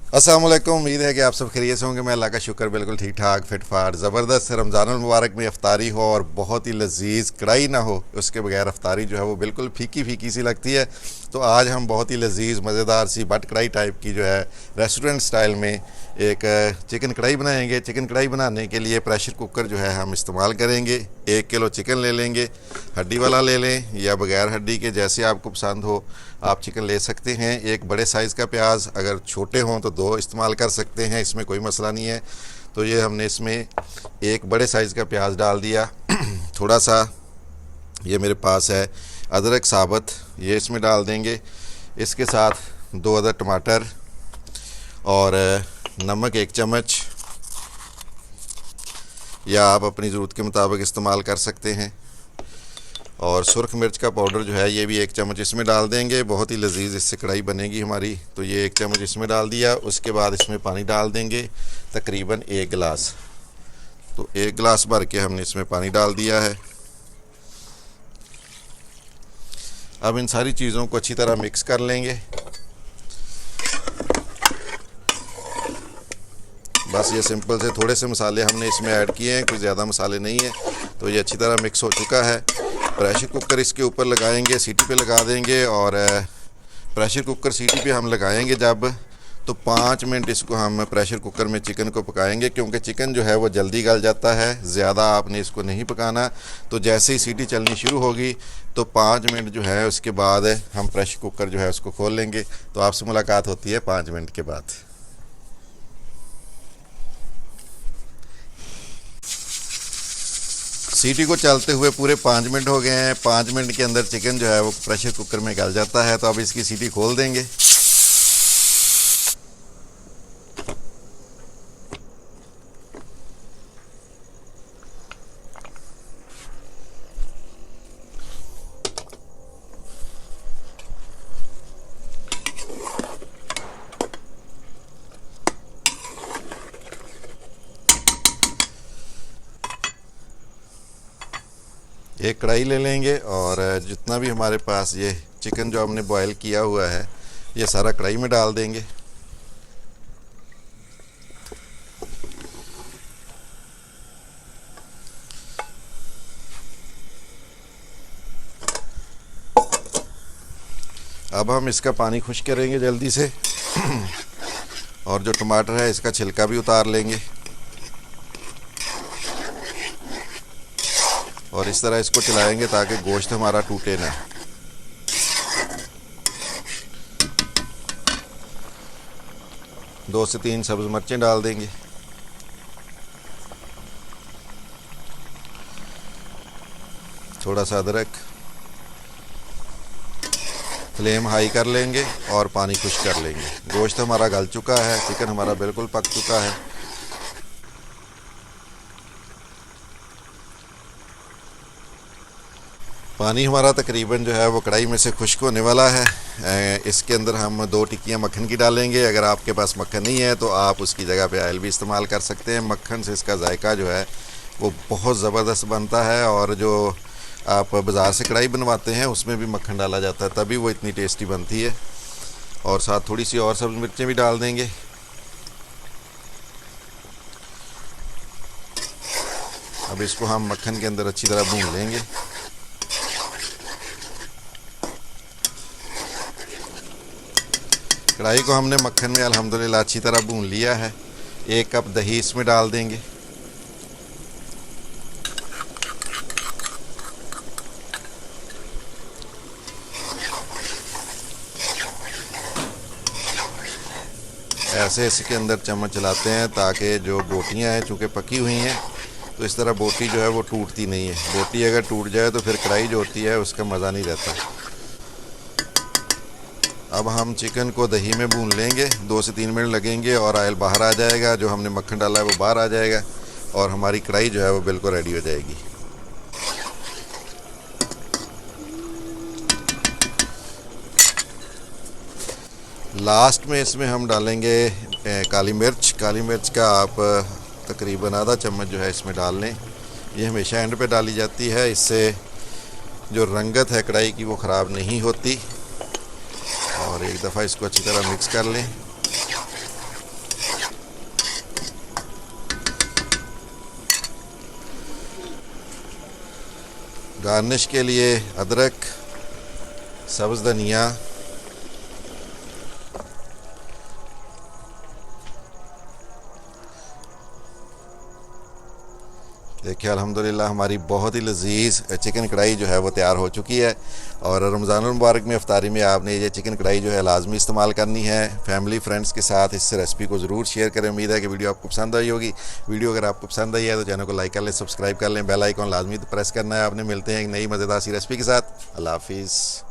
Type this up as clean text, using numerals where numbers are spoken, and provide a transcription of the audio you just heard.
अस्सलाम वालेकुम। उम्मीद है कि आप सब खैरियत से होंगे। मैं अल्लाह का शुक्र बिल्कुल ठीक ठाक फिट फाट ज़बरदस्त। रमज़ानुल मुबारक में अफ्तारी हो और बहुत ही लजीज कढ़ाई ना हो, उसके बगैर अफ्तारी जो है वो बिल्कुल फीकी फीकी सी लगती है। तो आज हम बहुत ही लजीज मज़ेदार सी बट कढ़ाई टाइप की जो है रेस्टोरेंट स्टाइल में एक चिकन कढ़ाई बनाएंगे। चिकन कढ़ाई बनाने के लिए प्रेशर कुकर जो है हम इस्तेमाल करेंगे। 1 किलो चिकन ले लेंगे, हड्डी वाला ले लें या बग़ैर हड्डी के, जैसे आपको पसंद हो आप चिकन ले सकते हैं। एक बड़े साइज़ का प्याज, अगर छोटे हों तो 2 इस्तेमाल कर सकते हैं, इसमें कोई मसला नहीं है। तो ये हमने इसमें एक बड़े साइज़ का प्याज डाल दिया। थोड़ा सा ये मेरे पास है अदरक साबुत, ये इसमें डाल देंगे। इसके साथ 2 अदर टमाटर और नमक 1 चम्मच, या आप अपनी ज़रूरत के मुताबिक इस्तेमाल कर सकते हैं। और सुरख मिर्च का पाउडर जो है ये भी 1 चम्मच इसमें डाल देंगे। बहुत ही लजीज इससे कढ़ाई बनेगी हमारी। तो ये 1 चम्मच इसमें डाल दिया। उसके बाद इसमें पानी डाल देंगे तकरीबन 1 गिलास। तो 1 गिलास भर के हमने इसमें पानी डाल दिया है। अब इन सारी चीज़ों को अच्छी तरह मिक्स कर लेंगे। बस ये सिंपल से थोड़े से मसाले हमने इसमें ऐड किए हैं, कोई ज़्यादा मसाले नहीं है। तो ये अच्छी तरह मिक्स हो चुका है। प्रेशर कुकर इसके ऊपर लगाएंगे, सीटी पे लगा देंगे। और प्रेशर कुकर सीटी पे हम लगाएंगे जब, तो 5 मिनट इसको हम प्रेशर कुकर में चिकन को पकाएंगे, क्योंकि चिकन जो है वो जल्दी गल जाता है। ज़्यादा आपने इसको नहीं पकाना। तो जैसे ही सीटी चलनी शुरू होगी तो 5 मिनट जो है उसके बाद हम प्रेशर कुकर जो है उसको खोल लेंगे। तो आपसे मुलाकात होती है 5 मिनट के बाद। सीटी को चलते हुए पूरे 5 मिनट हो गए हैं। 5 मिनट के अंदर चिकन जो है वो प्रेशर कुकर में गल जाता है। तो अब इसकी सीटी खोल देंगे। एक कढ़ाई ले लेंगे और जितना भी हमारे पास ये चिकन जो हमने बॉयल किया हुआ है ये सारा कढ़ाई में डाल देंगे। अब हम इसका पानी खुश करेंगे जल्दी से। और जो टमाटर है इसका छिलका भी उतार लेंगे। और इस तरह इसको चलाएंगे ताकि गोश्त हमारा टूटे ना। दो से 3 सब्ज़ मिर्चें डाल देंगे। थोड़ा सा अदरक। फ्लेम हाई कर लेंगे और पानी खुश कर लेंगे। गोश्त हमारा गल चुका है, चिकन हमारा बिल्कुल पक चुका है। पानी हमारा तकरीबन जो है वो कढ़ाई में से खुश्क होने वाला है। इसके अंदर हम 2 टिक्कियाँ मक्खन की डालेंगे। अगर आपके पास मक्खन नहीं है तो आप उसकी जगह पे ऑयल भी इस्तेमाल कर सकते हैं। मक्खन से इसका जायका जो है वो बहुत ज़बरदस्त बनता है। और जो आप बाज़ार से कढ़ाई बनवाते हैं उसमें भी मक्खन डाला जाता है, तभी वो इतनी टेस्टी बनती है। और साथ थोड़ी सी और सब्ज़ मिर्चें भी डाल देंगे। अब इसको हम मक्खन के अंदर अच्छी तरह भून लेंगे। कढ़ाई को हमने मक्खन में अल्हम्दुलिल्लाह अच्छी तरह भून लिया है। 1 कप दही इसमें डाल देंगे। ऐसे इसके अंदर चम्मच चलाते हैं ताकि जो बोटियां हैं चूँकि पकी हुई हैं तो इस तरह बोटी जो है वो टूटती नहीं है। बोटी अगर टूट जाए तो फिर कढ़ाई जो होती है उसका मज़ा नहीं रहता। अब हम चिकन को दही में भून लेंगे। 2 से 3 मिनट लगेंगे और ऑयल बाहर आ जाएगा। जो हमने मक्खन डाला है वो बाहर आ जाएगा और हमारी कढ़ाई जो है वो बिल्कुल रेडी हो जाएगी। लास्ट में इसमें हम डालेंगे काली मिर्च। काली मिर्च का आप तकरीबन आधा चम्मच जो है इसमें डाल लें। ये हमेशा एंड पे डाली जाती है, इससे जो रंगत है कढ़ाई की वो ख़राब नहीं होती। और एक दफ़ा इसको अच्छी तरह मिक्स कर लें। गार्निश के लिए अदरक, सब्ज़ धनिया, देखिए अल्हम्दुलिल्लाह हमारी बहुत ही लजीज़ चिकन कढ़ाई जो है वो तैयार हो चुकी है। और रमज़ानुल मुबारक में इफ्तारी में आपने ये चिकन कढ़ाई जो है लाजमी इस्तेमाल करनी है। फैमिली फ्रेंड्स के साथ इस रेसिपी को ज़रूर शेयर करें। उम्मीद है कि वीडियो आपको पसंद आई होगी। वीडियो अगर आपको पसंद आई है तो चैनल को लाइक कर लें, सब्सक्राइब कर लें, बेल आइकॉन लाजमी प्रेस करना है आपने। मिलते हैं एक नई मज़ेदार सी रेसिपी के साथ। अल्लाह हाफिज़।